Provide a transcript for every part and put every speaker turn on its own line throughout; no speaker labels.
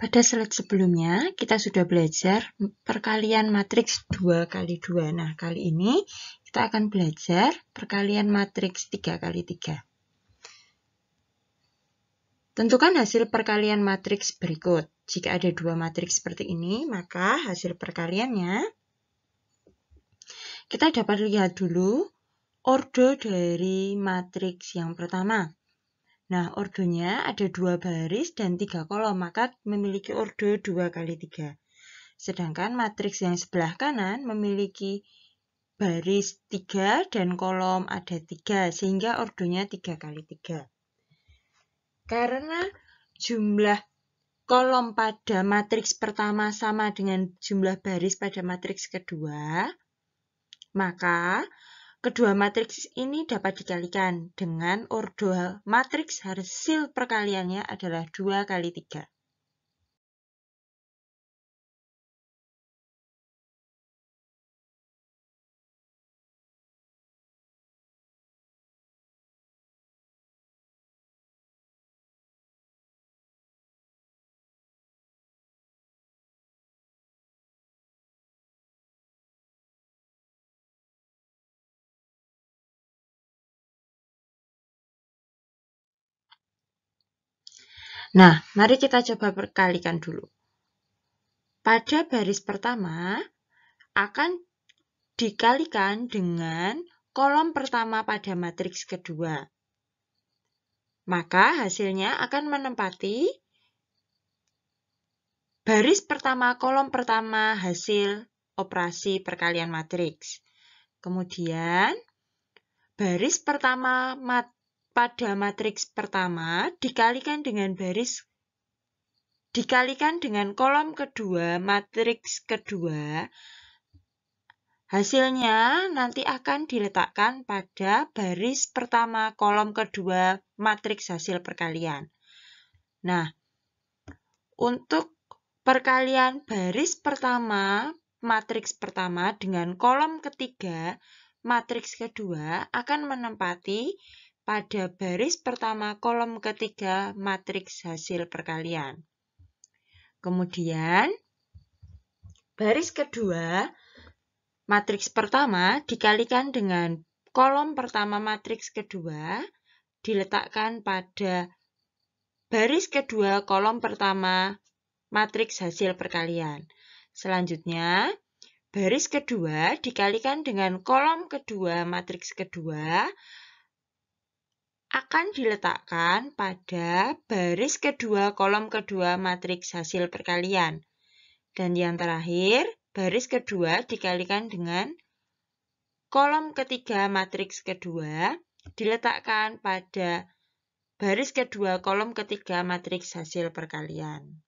Pada slide sebelumnya, kita sudah belajar perkalian matriks 2 kali 2. Nah, kali ini kita akan belajar perkalian matriks 3 kali 3. Tentukan hasil perkalian matriks berikut. Jika ada dua matriks seperti ini, maka hasil perkaliannya kita dapat lihat dulu ordo dari matriks yang pertama. Nah, ordonya ada 2 baris dan 3 kolom, maka memiliki ordo 2 kali 3. Sedangkan matriks yang sebelah kanan memiliki baris 3 dan kolom ada 3, sehingga ordonya 3 kali 3. Karena jumlah kolom pada matriks pertama sama dengan jumlah baris pada matriks kedua, maka kedua matriks ini dapat dikalikan dengan ordo matriks hasil perkaliannya adalah 2 kali 3. Nah, mari kita coba perkalikan dulu. Pada baris pertama akan dikalikan dengan kolom pertama pada matriks kedua. Maka hasilnya akan menempati baris pertama, kolom pertama hasil operasi perkalian matriks. Kemudian, baris pertama pada matriks pertama dikalikan dengan kolom kedua matriks kedua. Hasilnya nanti akan diletakkan pada baris pertama kolom kedua matriks hasil perkalian. Nah, untuk perkalian baris pertama matriks pertama dengan kolom ketiga matriks kedua akan menempati pada baris pertama kolom ketiga matriks hasil perkalian. Kemudian, baris kedua matriks pertama dikalikan dengan kolom pertama matriks kedua diletakkan pada baris kedua kolom pertama matriks hasil perkalian. Selanjutnya, baris kedua dikalikan dengan kolom kedua matriks kedua akan diletakkan pada baris kedua kolom kedua matriks hasil perkalian. Dan yang terakhir, baris kedua dikalikan dengan kolom ketiga matriks kedua diletakkan pada baris kedua kolom ketiga matriks hasil perkalian.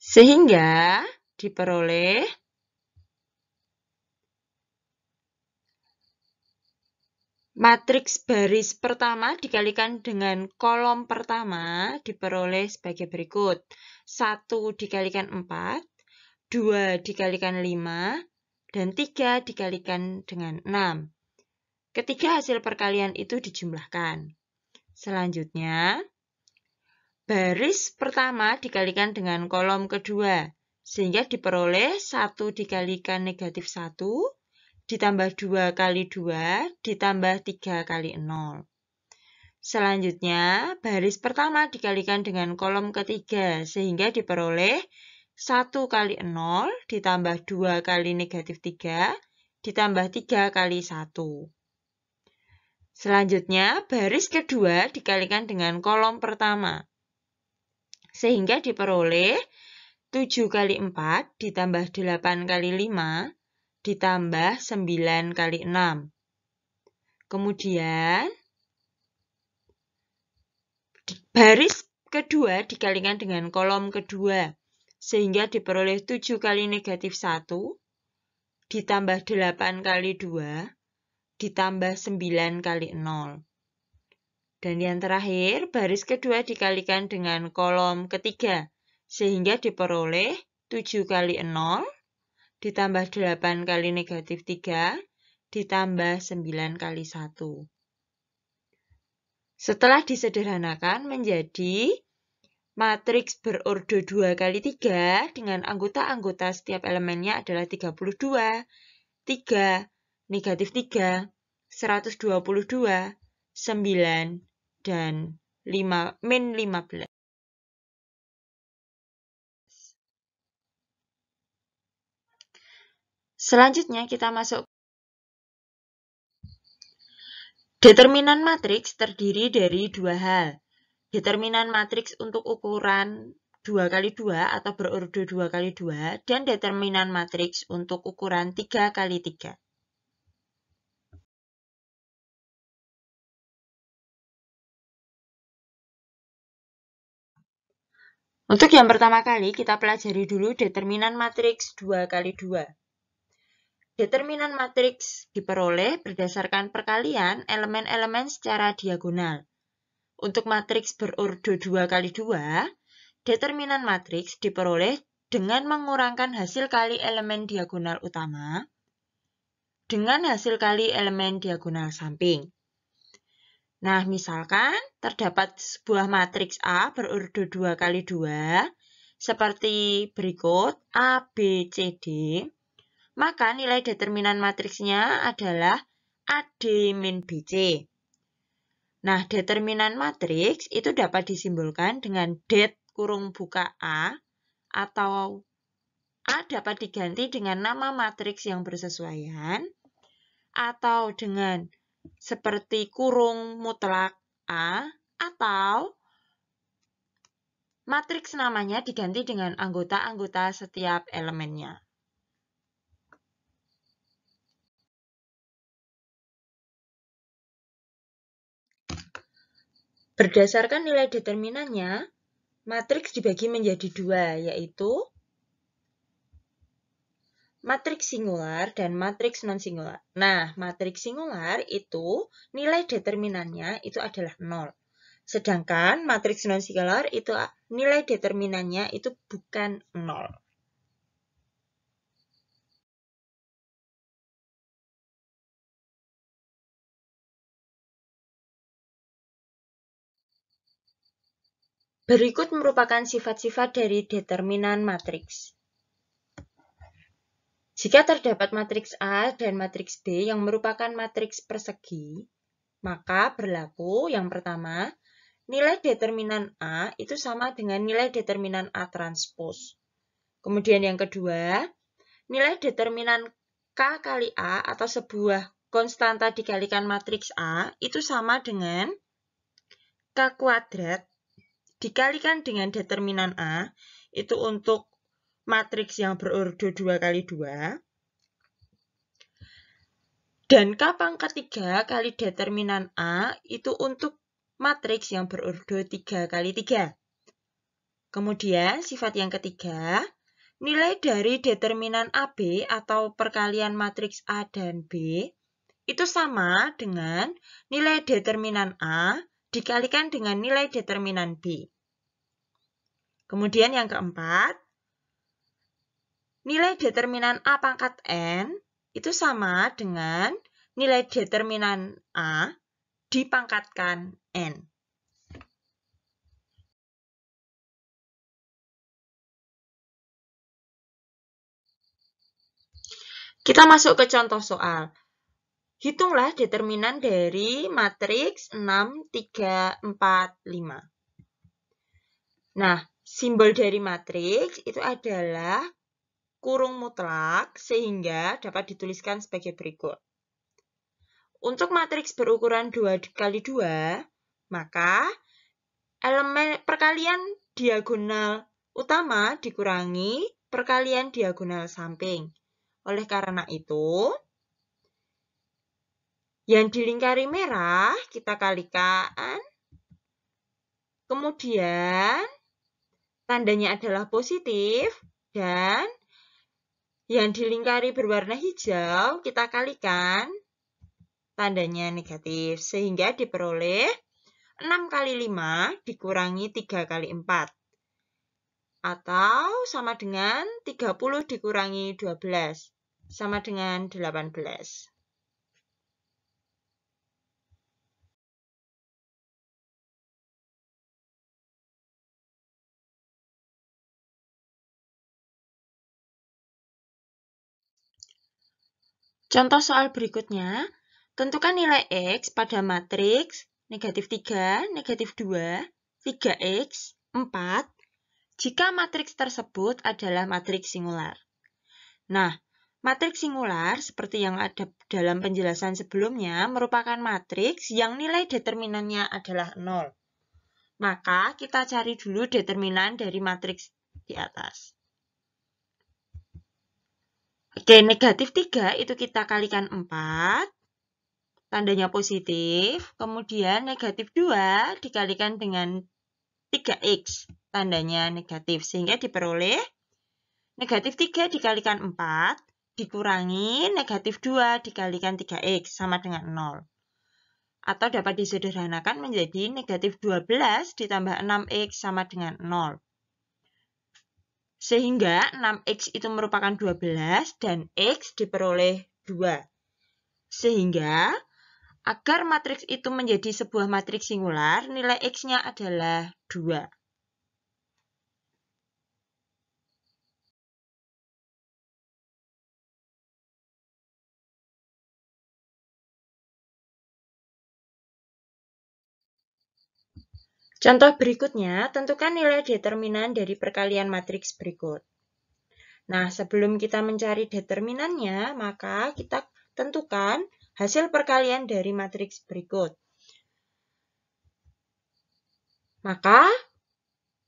Sehingga diperoleh matriks baris pertama dikalikan dengan kolom pertama diperoleh sebagai berikut. 1 dikalikan 4, 2 dikalikan 5, dan 3 dikalikan dengan 6. Ketiga hasil perkalian itu dijumlahkan. Selanjutnya, baris pertama dikalikan dengan kolom kedua, sehingga diperoleh 1 dikalikan negatif 1, ditambah 2 kali 2, ditambah 3 kali 0. Selanjutnya, baris pertama dikalikan dengan kolom ketiga, sehingga diperoleh 1 kali 0, ditambah 2 kali negatif 3, ditambah 3 kali 1. Selanjutnya, baris kedua dikalikan dengan kolom pertama, sehingga diperoleh 7 kali 4 ditambah 8 kali 5 ditambah 9 kali 6. Kemudian, baris kedua dikalikan dengan kolom kedua, sehingga diperoleh 7 kali negatif 1 ditambah 8 kali 2 ditambah 9 kali 0. Dan yang terakhir, baris kedua dikalikan dengan kolom ketiga, sehingga diperoleh 7 kali 0, ditambah 8 kali negatif 3, ditambah 9 kali 1. Setelah disederhanakan menjadi matriks berordo 2 kali 3 dengan anggota-anggota setiap elemennya adalah 32, 3, negatif 3, 122, 9, dan min 15. Selanjutnya kita masuk. Determinan matriks terdiri dari dua hal. Determinan matriks untuk ukuran 2 kali 2 atau berordo 2 kali 2 dan determinan matriks untuk ukuran 3 kali 3. Untuk yang pertama kali kita pelajari dulu determinan matriks 2 kali 2. Determinan matriks diperoleh berdasarkan perkalian elemen-elemen secara diagonal. Untuk matriks berordo 2 kali 2, determinan matriks diperoleh dengan mengurangkan hasil kali elemen diagonal utama dengan hasil kali elemen diagonal samping. Nah, misalkan terdapat sebuah matriks A berordo 2 kali 2 seperti berikut A, B, C, D, maka nilai determinan matriksnya adalah AD min BC. Nah, determinan matriks itu dapat disimbolkan dengan det kurung buka A atau A dapat diganti dengan nama matriks yang bersesuaian atau dengan seperti kurung mutlak A atau matriks namanya diganti dengan anggota-anggota setiap elemennya. Berdasarkan nilai determinannya, matriks dibagi menjadi dua, yaitu matriks singular dan matriks non-singular. Nah, matriks singular itu nilai determinannya itu adalah 0. Sedangkan matriks non-singular itu nilai determinannya itu bukan 0. Berikut merupakan sifat-sifat dari determinan matriks. Jika terdapat matriks A dan matriks B yang merupakan matriks persegi, maka berlaku yang pertama, nilai determinan A itu sama dengan nilai determinan A transpos. Kemudian yang kedua, nilai determinan K kali A atau sebuah konstanta dikalikan matriks A itu sama dengan K kuadrat dikalikan dengan determinan A itu untuk matriks yang berordo 2 kali 2. Dan K pangkat 3 kali determinan A itu untuk matriks yang berordo 3 kali 3. Kemudian sifat yang ketiga, nilai dari determinan AB atau perkalian matriks A dan B itu sama dengan nilai determinan A dikalikan dengan nilai determinan B. Kemudian yang keempat, nilai determinan A pangkat N itu sama dengan nilai determinan A dipangkatkan N. Kita masuk ke contoh soal. Hitunglah determinan dari matriks 6, 3, 4, 5. Nah, simbol dari matriks itu adalah kurung mutlak sehingga dapat dituliskan sebagai berikut. Untuk matriks berukuran 2 kali 2, maka elemen perkalian diagonal utama dikurangi perkalian diagonal samping. Oleh karena itu, yang dilingkari merah kita kalikan, kemudian tandanya adalah positif, dan yang dilingkari berwarna hijau kita kalikan, tandanya negatif, sehingga diperoleh 6 kali 5 dikurangi 3 kali 4. atau sama dengan 30 dikurangi 12, sama dengan 18. Contoh soal berikutnya, tentukan nilai X pada matriks negatif 3, negatif 2, 3X, 4, jika matriks tersebut adalah matriks singular. Nah, matriks singular seperti yang ada dalam penjelasan sebelumnya merupakan matriks yang nilai determinannya adalah 0. Maka kita cari dulu determinan dari matriks di atas. Oke, negatif 3 itu kita kalikan 4, tandanya positif. Kemudian negatif 2 dikalikan dengan 3X, tandanya negatif. Sehingga diperoleh negatif 3 dikalikan 4, dikurangi negatif 2 dikalikan 3X, sama dengan 0. Atau dapat disederhanakan menjadi negatif 12 ditambah 6X sama dengan 0. Sehingga 6X itu merupakan 12 dan X diperoleh 2. Sehingga agar matriks itu menjadi sebuah matriks singular, nilai X-nya adalah 2. Contoh berikutnya, tentukan nilai determinan dari perkalian matriks berikut. Nah, sebelum kita mencari determinannya, maka kita tentukan hasil perkalian dari matriks berikut. Maka,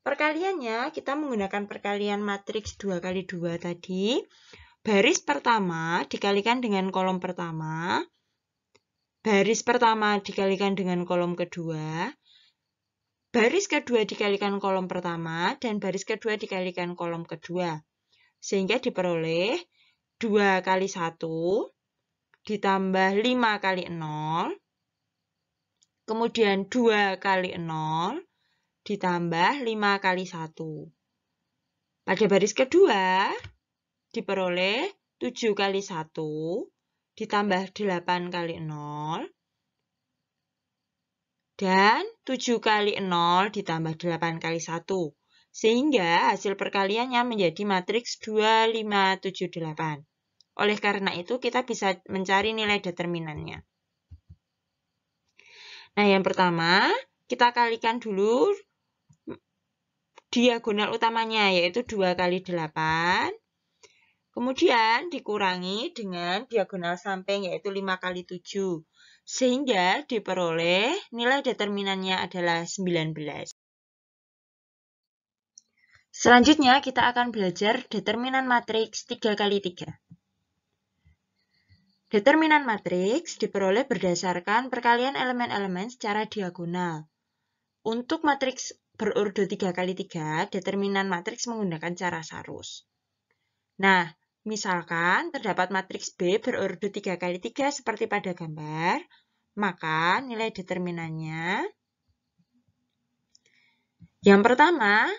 perkaliannya kita menggunakan perkalian matriks 2 kali 2 tadi. Baris pertama dikalikan dengan kolom pertama. Baris pertama dikalikan dengan kolom kedua. Baris kedua dikalikan kolom pertama, dan baris kedua dikalikan kolom kedua. Sehingga diperoleh 2 kali 1 ditambah 5 kali 0, kemudian 2 kali 0 ditambah 5 kali 1. Pada baris kedua diperoleh 7 kali 1 ditambah 8 kali 0, dan 7 kali 0 ditambah 8 kali 1. Sehingga hasil perkaliannya menjadi matriks 2, 5, 7, 8. Oleh karena itu, kita bisa mencari nilai determinannya. Nah, yang pertama, kita kalikan dulu diagonal utamanya, yaitu 2 kali 8. Kemudian dikurangi dengan diagonal samping, yaitu 5 kali 7. Sehingga diperoleh nilai determinannya adalah 19. Selanjutnya kita akan belajar determinan matriks 3 kali 3. Determinan matriks diperoleh berdasarkan perkalian elemen-elemen secara diagonal. Untuk matriks berurut 3 kali 3, determinan matriks menggunakan cara sarus. Nah, misalkan terdapat matriks B berurut 3 kali 3 seperti pada gambar, maka nilai determinannya yang pertama,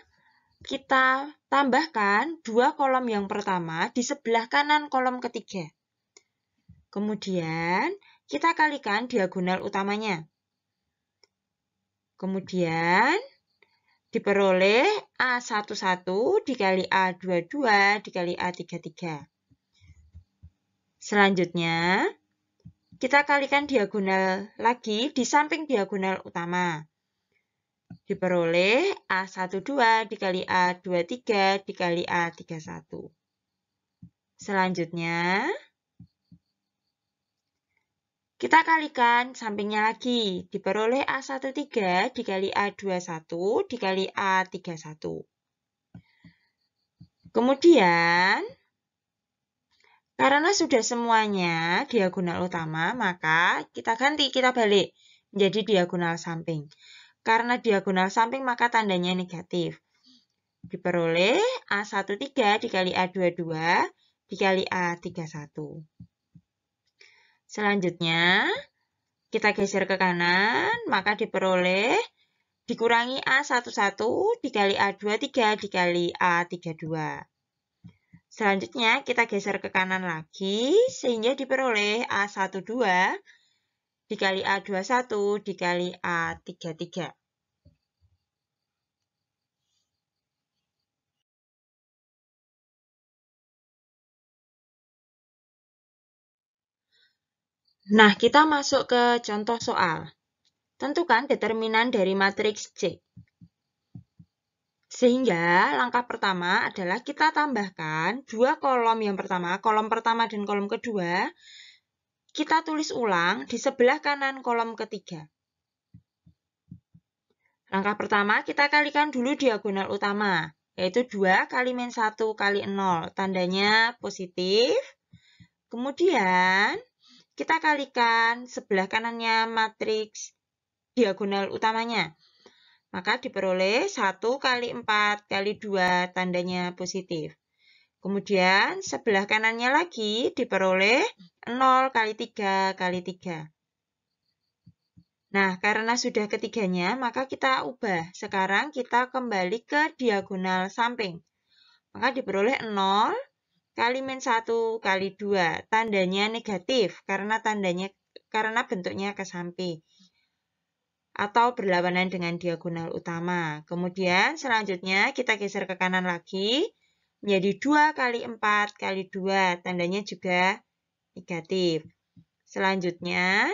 kita tambahkan 2 kolom yang pertama di sebelah kanan kolom ketiga. Kemudian, kita kalikan diagonal utamanya. Kemudian, diperoleh A11 dikali A22 dikali A33. Selanjutnya, kita kalikan diagonal lagi di samping diagonal utama. Diperoleh A12 dikali A23 dikali A31. Selanjutnya, kita kalikan sampingnya lagi. Diperoleh A13 dikali A21 dikali A31. Kemudian, karena sudah semuanya diagonal utama, maka kita ganti, kita balik menjadi diagonal samping. Karena diagonal samping, maka tandanya negatif. Diperoleh A13 dikali A22 dikali A31. Selanjutnya, kita geser ke kanan, maka diperoleh dikurangi A11 dikali A23 dikali A32. Selanjutnya kita geser ke kanan lagi sehingga diperoleh A12 dikali A21 dikali A33. Nah, kita masuk ke contoh soal. Tentukan determinan dari matriks C. Sehingga langkah pertama adalah kita tambahkan dua kolom yang pertama, kolom pertama dan kolom kedua, kita tulis ulang di sebelah kanan kolom ketiga. Langkah pertama kita kalikan dulu diagonal utama, yaitu 2 kali min 1 kali 0, tandanya positif. Kemudian kita kalikan sebelah kanannya matriks diagonal utamanya. Maka diperoleh 1 kali 4 kali 2, tandanya positif. Kemudian sebelah kanannya lagi diperoleh 0 kali 3 kali 3. Nah, karena sudah ketiganya, maka kita ubah. Sekarang kita kembali ke diagonal samping. Maka diperoleh 0 kali min 1 kali 2. Tandanya negatif karena bentuknya ke samping atau berlawanan dengan diagonal utama. Kemudian selanjutnya kita geser ke kanan lagi menjadi 2 kali 4 kali 2. Tandanya juga negatif. Selanjutnya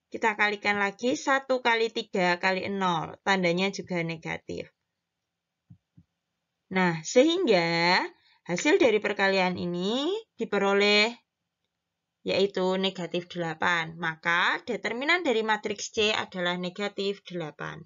kita kalikan lagi 1 kali 3 kali 0. Tandanya juga negatif. Nah, sehingga hasil dari perkalian ini diperoleh yaitu negatif 8. Maka determinan dari matriks C adalah negatif 8.